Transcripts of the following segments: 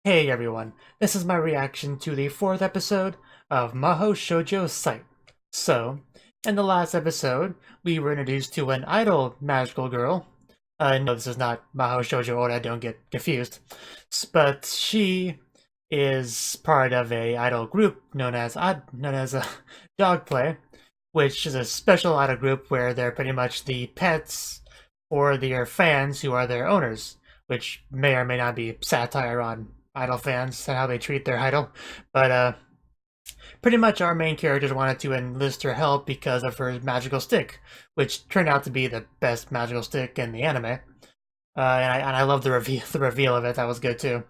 Hey everyone, this is my reaction to the fourth episode of Mahou Shoujo Site. So, in the last episode, we were introduced to an idol magical girl. No, this is not Mahou Shoujo Ora, don't get confused. But she is part of a idol group known as Dogplay, which is a special idol group where they're pretty much the pets for their fans who are their owners, which may or may not be satire on idol fans and how they treat their idol. But pretty much our main character wanted to enlist her help because of her magical stick, which turned out to be the best magical stick in the anime. And I love the reveal of it. That was good too.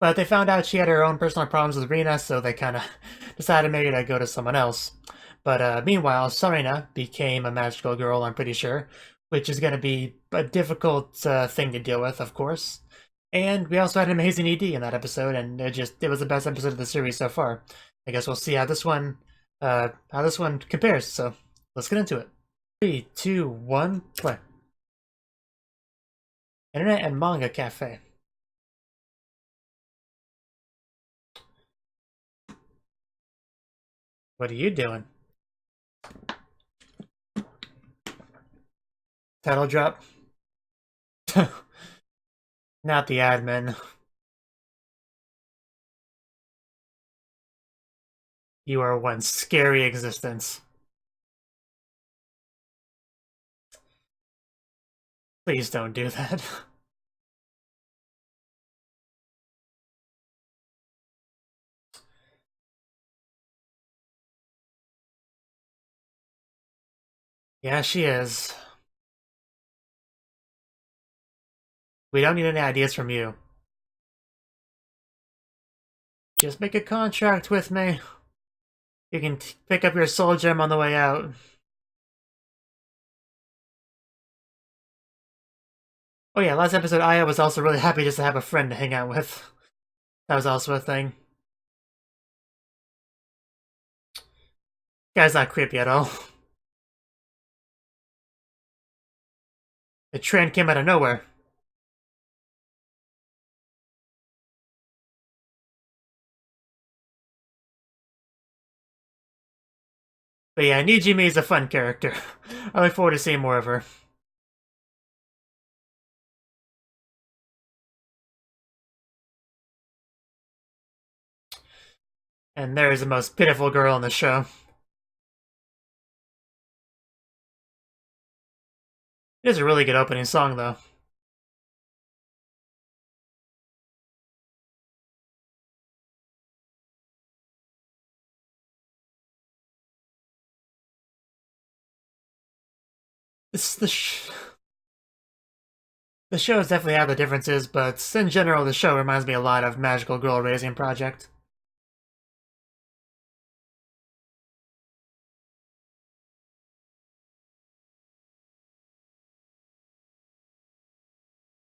But they found out she had her own personal problems with Rina, so they kind of decided maybe to go to someone else. But meanwhile, Sarina became a magical girl, I'm pretty sure, which is going to be a difficult thing to deal with, of course. And we also had an amazing ED in that episode, and it was the best episode of the series so far. I guess we'll see how this one compares. So let's get into it. 3, 2, 1, play. Internet and Manga Cafe. What are you doing? Title drop. Not the admin. You are one scary existence. Please don't do that. Yeah, she is. We don't need any ideas from you. Just make a contract with me. You can pick up your soul gem on the way out. Oh yeah, last episode Aya was also really happy just to have a friend to hang out with. That was also a thing. Guy's not creepy at all. The trend came out of nowhere. But yeah, Nijimi is a fun character. I look forward to seeing more of her. And there is the most pitiful girl in the show. It is a really good opening song, though. This the shows definitely have the differences, but in general, the show reminds me a lot of Magical Girl Raising Project.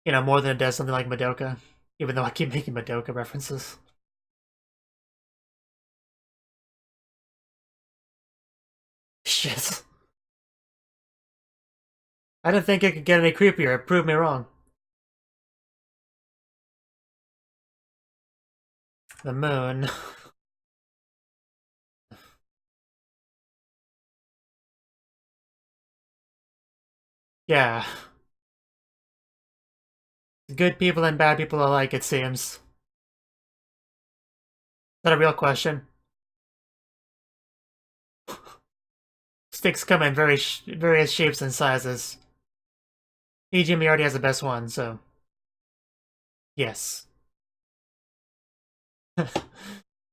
You know, more than it does something like Madoka, even though I keep making Madoka references. Shit. I didn't think it could get any creepier. It proved me wrong. The moon. Yeah. Good people and bad people alike, it seems. Is that a real question? Sticks come in various shapes and sizes. Ijimi already has the best one, so yes.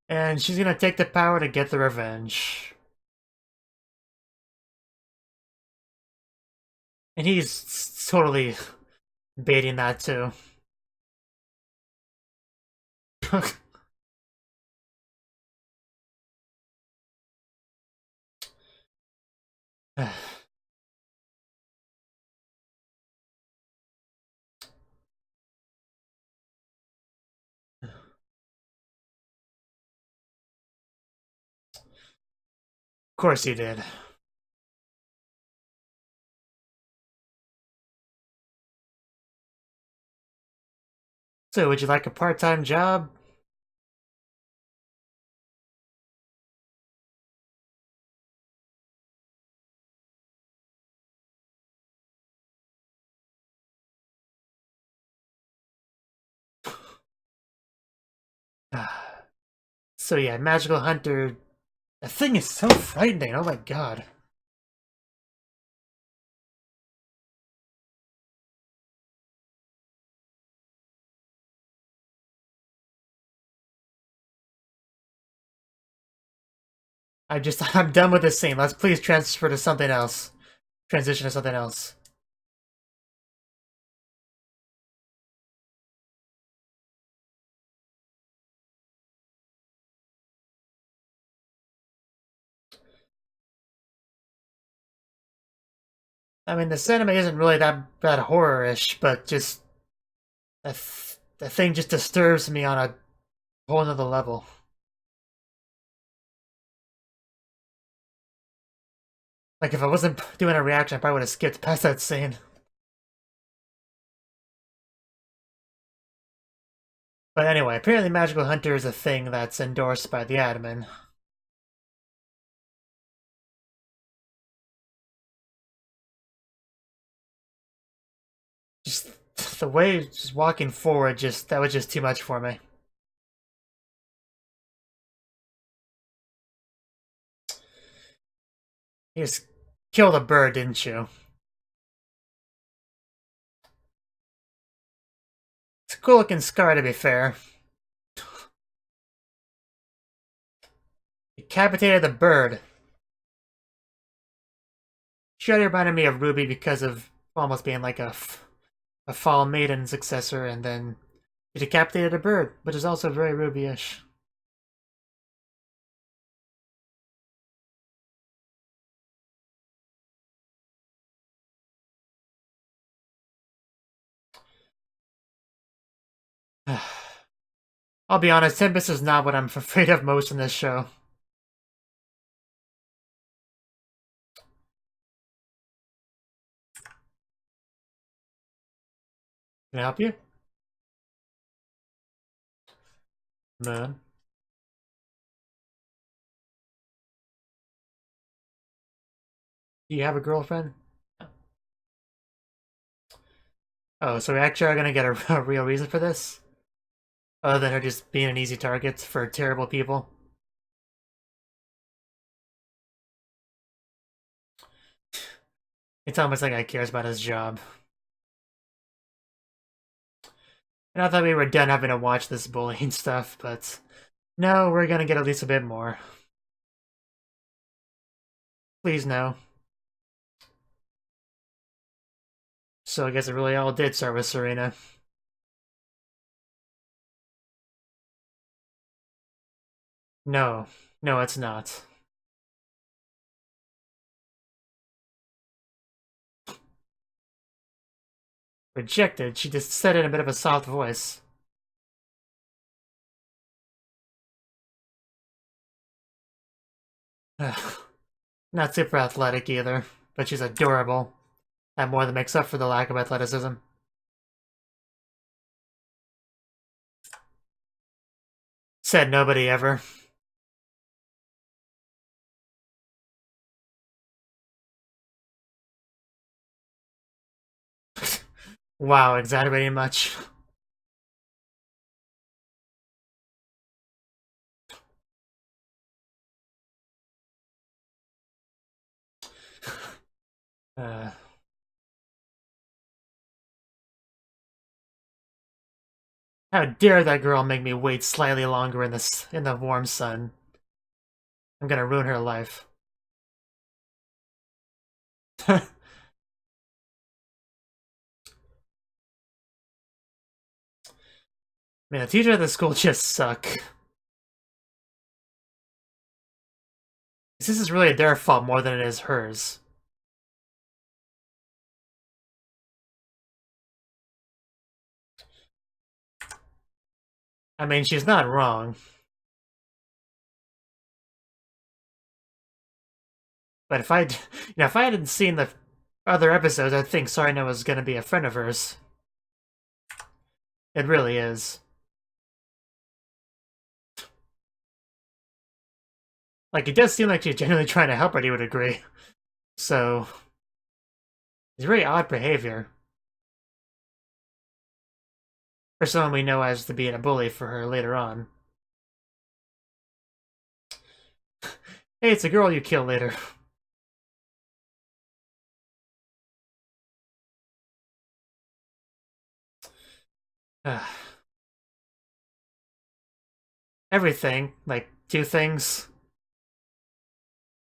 And she's gonna take the power to get the revenge. And he's totally baiting that too. Of course he did. So, would you like a part-time job? So yeah, Magical Hunter. That thing is so frightening. Oh my god. I'm done with this scene. Let's please transfer to something else. Transition to something else. I mean, this anime isn't really that horror-ish, but just that thing just disturbs me on a whole nother level. Like, if I wasn't doing a reaction, I probably would have skipped past that scene. But anyway, apparently Magical Hunter is a thing that's endorsed by the admin. Just the way just walking forward, that was just too much for me. You just killed a bird, didn't you? It's a cool looking scar, to be fair. Decapitated the bird. She already reminded me of Ruby because of almost being like a Fallen Maiden successor, and then she decapitated a bird, which is also very Ruby-ish. I'll be honest, Tempest is not what I'm afraid of most in this show. Can I help you? Moon. Do you have a girlfriend? Oh, so we actually are gonna get a real reason for this? Other than her just being an easy target for terrible people? It's almost like I cares about his job. And I thought we were done having to watch this bullying stuff, but no, we're gonna get at least a bit more. Please no. So I guess it really all did start with Serena. No. No, it's not. Rejected? She just said it in a bit of a soft voice. Not super athletic either, but she's adorable. That more than makes up for the lack of athleticism. Said nobody ever. Wow, exaggerating much. How dare that girl make me wait slightly longer in the warm sun. I'm gonna ruin her life. Man, the teachers at the school just suck. This is really their fault more than it is hers. I mean, she's not wrong. But if I hadn't seen the other episodes, I'd think Sarina was gonna be a friend of hers. It really is. Like, it does seem like she's genuinely trying to help her, you would agree. So, it's very odd behavior. For someone we know as to being a bully for her later on. Hey, it's a girl you kill later. Everything, like 2 things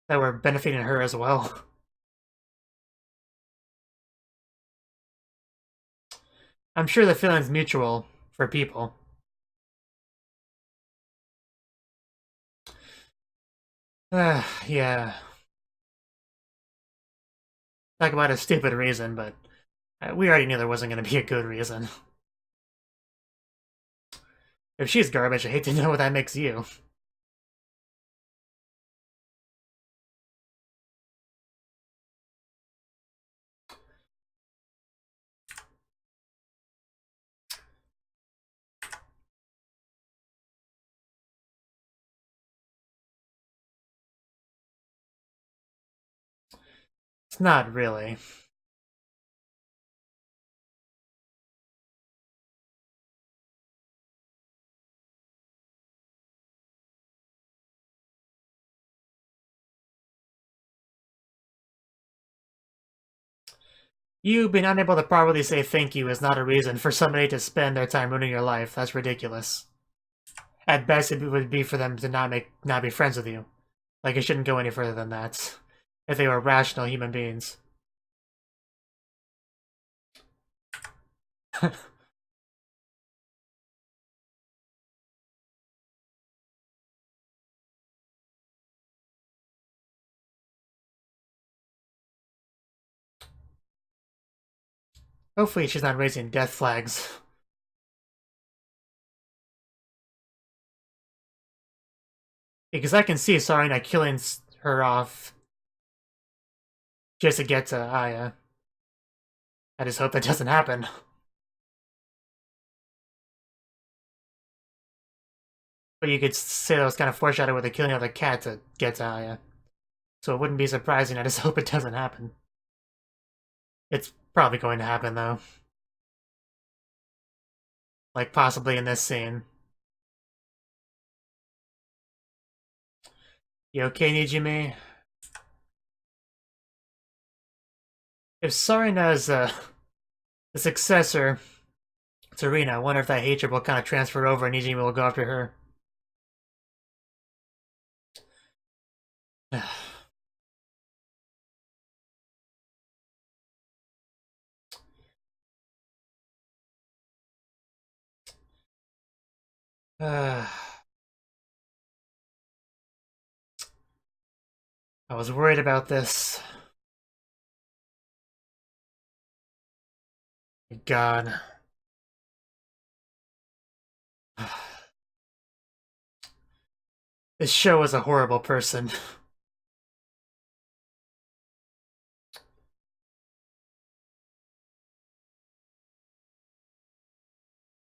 that were benefiting her as well. I'm sure the feeling's mutual for people. Yeah. Talk about a stupid reason, but we already knew there wasn't going to be a good reason. If she's garbage, I hate to know what that makes you. It's not really. You being unable to properly say thank you is not a reason for somebody to spend their time ruining your life. That's ridiculous. At best, it would be for them to not be friends with you. Like, it shouldn't go any further than that. If they were rational human beings. Hopefully she's not raising death flags. Because I can see Sarina killing her off just to get to Aya. I just hope that doesn't happen. But you could say that was kind of foreshadowed with the killing of the cat to get to Aya. So it wouldn't be surprising, I just hope it doesn't happen. It's probably going to happen, though. Like, possibly in this scene. You okay, Nijime? If Sarina is the successor to Rina, I wonder if that hatred will kind of transfer over and Nijime will go after her. I was worried about this. God. This show is a horrible person.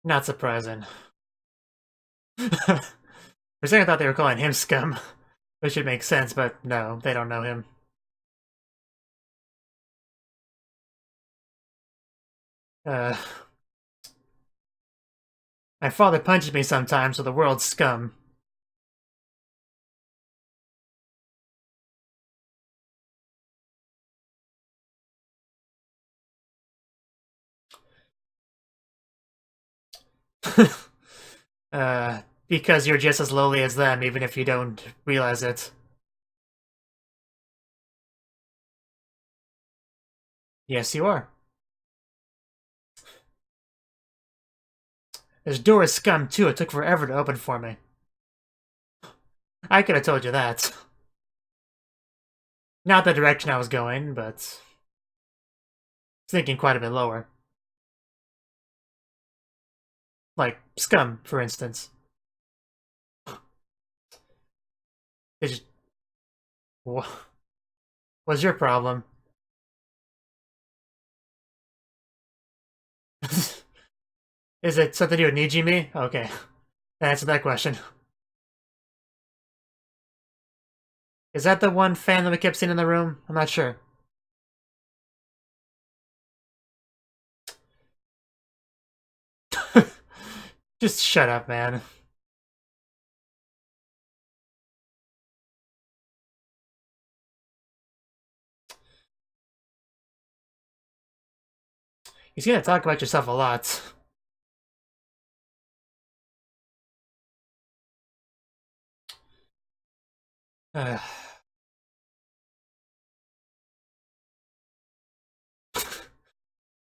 Not surprising. For a second I thought they were calling him scum. Which would make sense, but no, they don't know him. My father punches me sometimes, so the world's scum. Because you're just as lowly as them, even if you don't realize it. Yes, you are. This door is scum, too. It took forever to open for me. I could have told you that. Not the direction I was going, but... thinking quite a bit lower. Like, scum, for instance. They just... What's your problem? Is it something to do with Nijimi? Okay. Answer that question. Is that the one fan that we kept seeing in the room? I'm not sure. Just shut up, man. He's gonna talk about yourself a lot.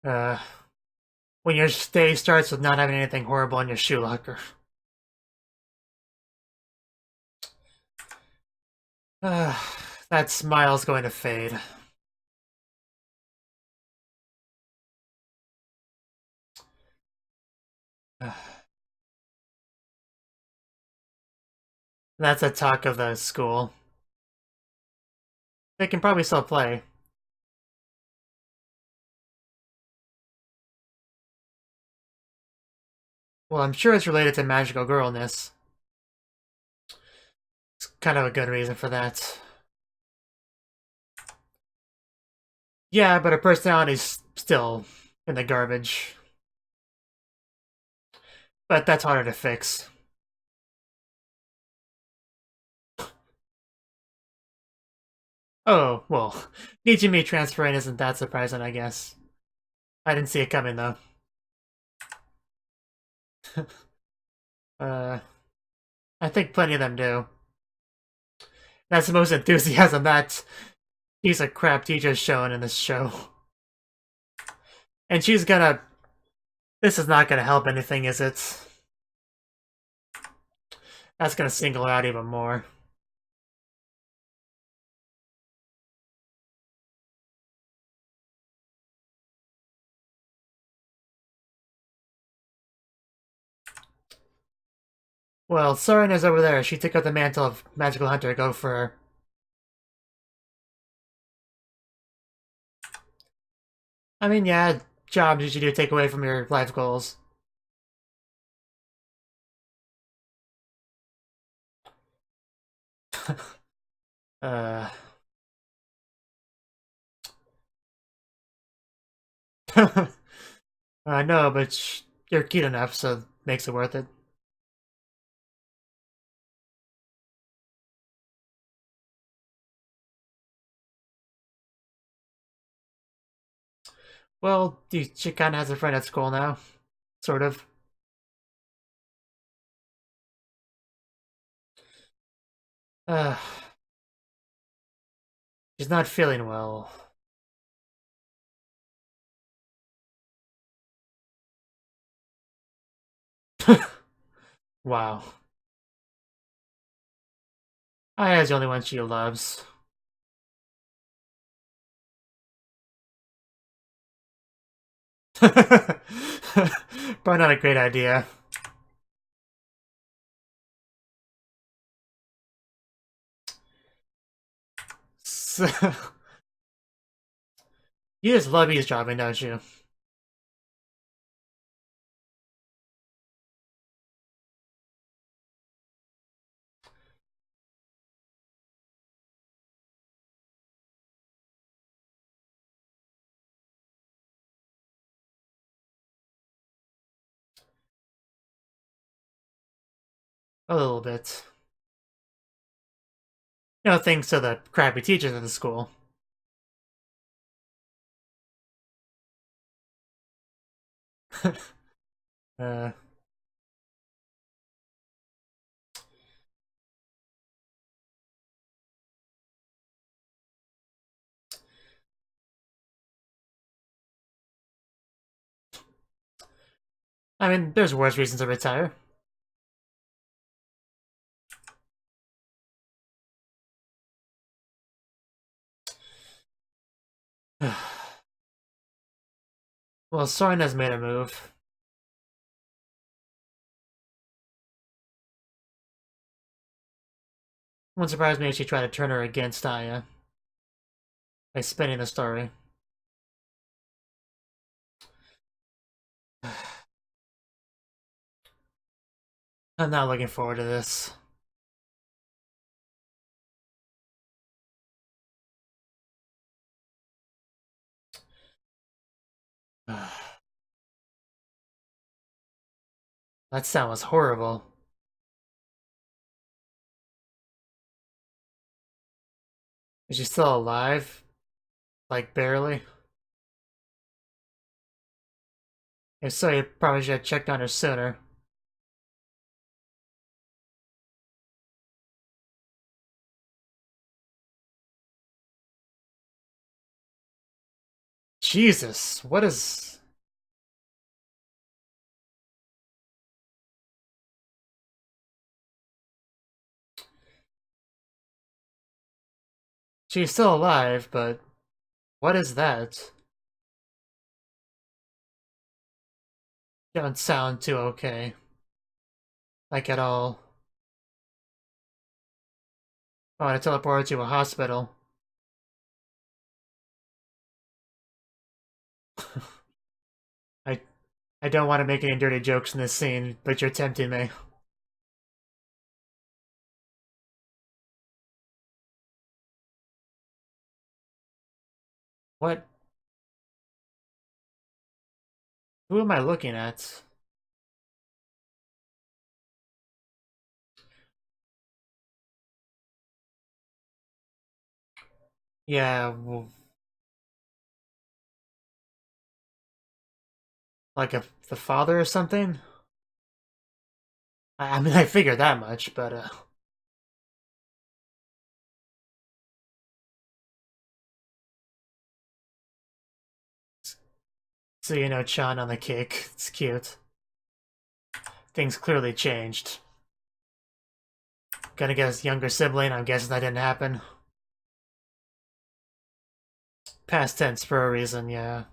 Uh, when your day starts with not having anything horrible in your shoe locker. That smile's going to fade. That's a talk of the school. They can probably still play. Well, I'm sure it's related to magical girlness. It's kind of a good reason for that. Yeah, but her personality's still in the garbage. But that's harder to fix. Oh, well, Nijimi transferring isn't that surprising, I guess. I didn't see it coming, though. I think plenty of them do. That's the most enthusiasm that piece of crap teacher's showing in this show. And she's gonna... This is not gonna help anything, is it? That's gonna single her out even more. Well, Soren is over there. She took up the mantle of Magical Hunter. Go for her. I mean, yeah, jobs you should do take away from your life goals. uh... I know, but you're cute enough, so it makes it worth it. Well, she kind of has a friend at school now. Sort of. Uh, she's not feeling well. Wow. Aya's the only one she loves. Probably not a great idea. So, you just love eavesdropping, don't you? A little bit. You know, thanks to the crappy teachers at the school. uh, I mean, there's worse reasons to retire. Well, Soren has made a move. Wouldn't surprise me if she tried to turn her against Aya by spinning the story. I'm not looking forward to this. That sound was horrible. Is she still alive? Like, barely? If so, you probably should have checked on her sooner. Jesus, what is... She's still alive, but what is that? Don't sound too okay. Like at all. Oh, I teleported to a hospital. I I don't want to make any dirty jokes in this scene, but you're tempting me. What? Who am I looking at? Yeah, well, like the father or something? I mean, I figured that much, but, So you know Chan on the cake. It's cute. Things clearly changed. Gonna get his younger sibling, I'm guessing that didn't happen. Past tense for a reason, yeah.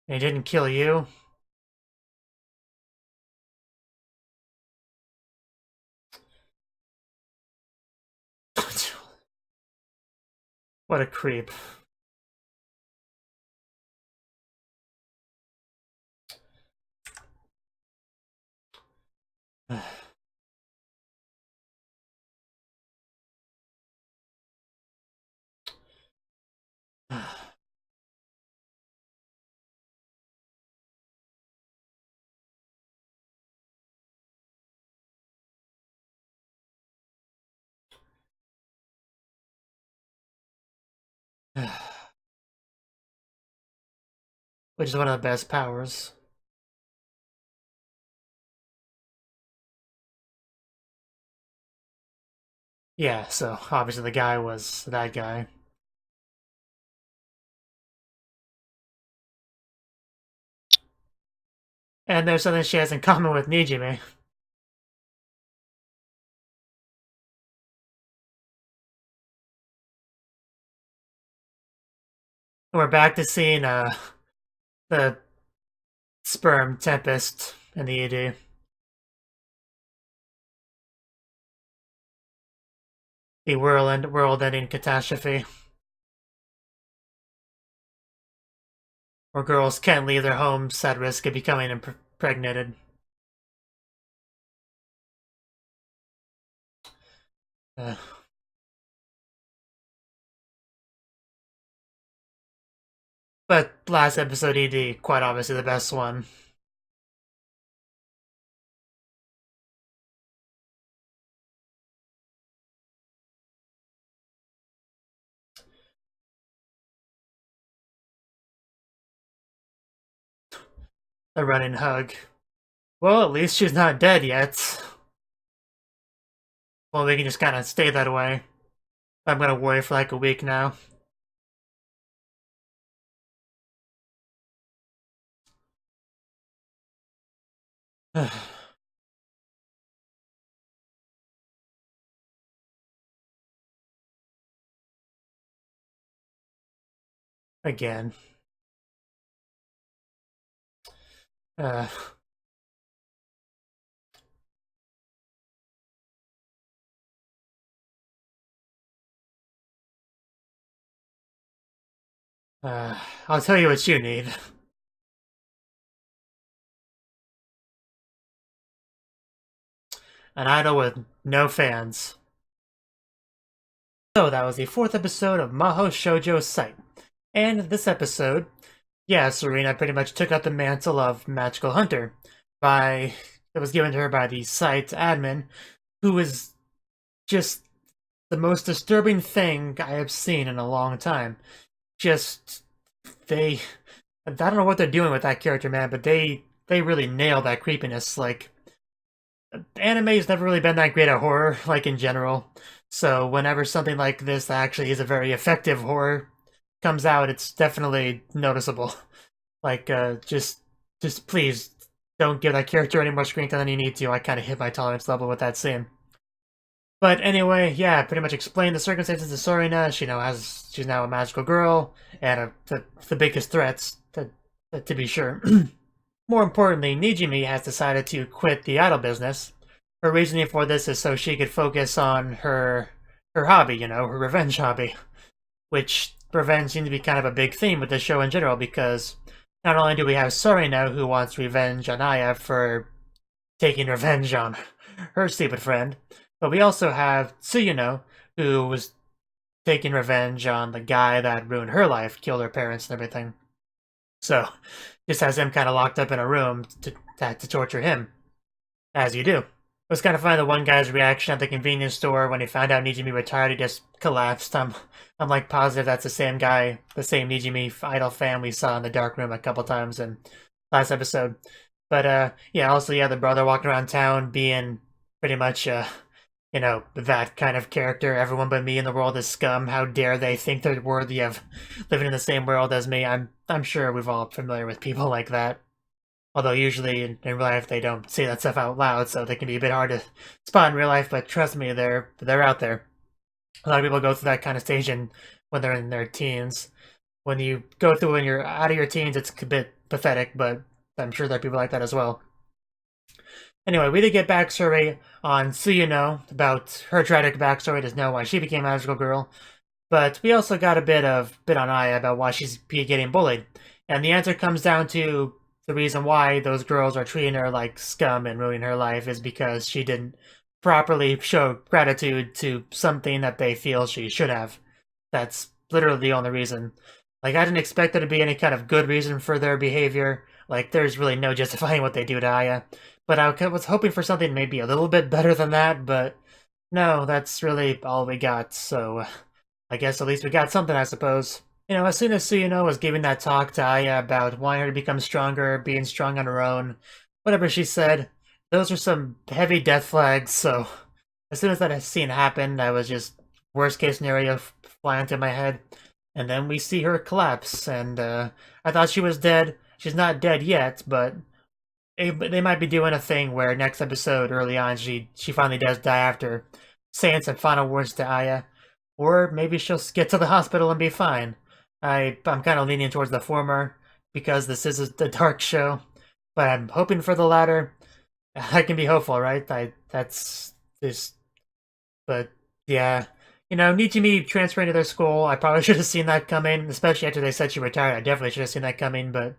They didn't kill you? What a creep. Which is one of the best powers. Yeah, so obviously the guy was that guy. And there's something she has in common with Nijime. We're back to seeing the sperm tempest in the ED. The world-ending catastrophe. Where girls can't leave their homes at risk of becoming impregnated. But last episode ED, quite obviously the best one. A running hug. Well, at least she's not dead yet. Well, we can just kind of stay that way. I'm gonna worry for like a week now. Again. Uh, I'll tell you what you need. An idol with no fans. So that was the 4th episode of Mahou Shoujo Site. And this episode, yeah, Serena pretty much took up the mantle of Magical Hunter that was given to her by the site admin, who was just the most disturbing thing I have seen in a long time. Just I don't know what they're doing with that character, man, but they really nail that creepiness. Like, anime's never really been that great at horror, like in general. So whenever something like this actually is a very effective horror comes out, it's definitely noticeable. Like, just please don't give that character any more screen time than you need to. I kind of hit my tolerance level with that scene. But anyway, yeah, pretty much explain the circumstances to Sorina. She's now a magical girl, and the biggest threats, to be sure. More importantly, Nijimi has decided to quit the idol business. Her reasoning for this is so she could focus on her hobby, her revenge hobby. Which revenge seems to be kind of a big theme with the show in general, because not only do we have Sorina, who wants revenge on Aya for taking revenge on her stupid friend, but we also have Tsuyuno, who was taking revenge on the guy that ruined her life, killed her parents and everything. So, just has him kind of locked up in a room to torture him, as you do. It was kind of funny, the one guy's reaction at the convenience store when he found out Nijimi retired. He just collapsed. I'm like positive that's the same guy, the same Nijimi idol fan we saw in the dark room a couple times in last episode. But yeah, also the brother walking around town being pretty much that kind of character. Everyone but me in the world is scum. How dare they think they're worthy of living in the same world as me? I'm sure we've all familiar with people like that. Although usually in real life they don't say that stuff out loud, so they can be a bit hard to spot in real life, but trust me, they're out there. A lot of people go through that kind of stage when they're in their teens. When you go through when you're out of your teens, it's a bit pathetic, but I'm sure there are people like that as well. Anyway, we did get backstory on Tsuyuno, about her tragic backstory to know why she became a magical girl. But we also got a bit on Aya about why she's getting bullied. And the answer comes down to the reason why those girls are treating her like scum and ruining her life is because she didn't properly show gratitude to something that they feel she should have. That's literally the only reason. Like, I didn't expect there to be any kind of good reason for their behavior. Like, there's really no justifying what they do to Aya. But I was hoping for something maybe a little bit better than that, but no, that's really all we got, so I guess at least we got something, I suppose. As soon as Tsuyuno was giving that talk to Aya about wanting her to become stronger, being strong on her own, whatever she said, those are some heavy death flags, so as soon as that scene happened, I was just worst case scenario flying into my head. And then we see her collapse, and I thought she was dead. She's not dead yet, but they might be doing a thing where next episode, early on, she finally does die after saying some final words to Aya. Or maybe she'll get to the hospital and be fine. I'm kind of leaning towards the former, because this is a dark show. But I'm hoping for the latter. I can be hopeful, right? That's this. But yeah. Nijimi transferring to their school, I probably should have seen that coming, especially after they said she retired. I definitely should have seen that coming, but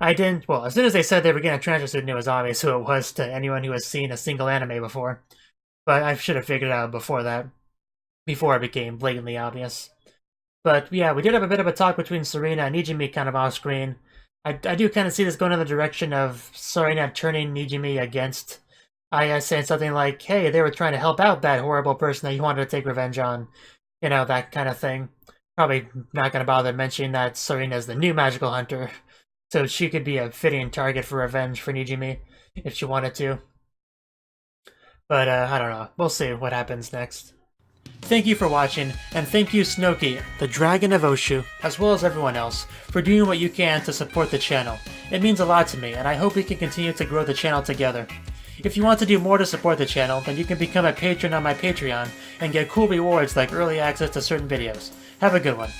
I didn't. Well, as soon as they said they were going to transfer student, it was obvious who it was to anyone who has seen a single anime before. But I should have figured it out before that, before it became blatantly obvious. But yeah, we did have a bit of a talk between Serena and Nijimi kind of off screen. I do kind of see this going in the direction of Serena turning Nijimi against Aya, saying something like, hey, they were trying to help out that horrible person that you wanted to take revenge on. That kind of thing. Probably not going to bother mentioning that Serena's the new magical hunter, so she could be a fitting target for revenge for Nijimi if she wanted to. But I don't know. We'll see what happens next. Thank you for watching, and thank you Cnouki, the Dragon of Oshu, as well as everyone else, for doing what you can to support the channel. It means a lot to me, and I hope we can continue to grow the channel together. If you want to do more to support the channel, then you can become a patron on my Patreon and get cool rewards like early access to certain videos. Have a good one.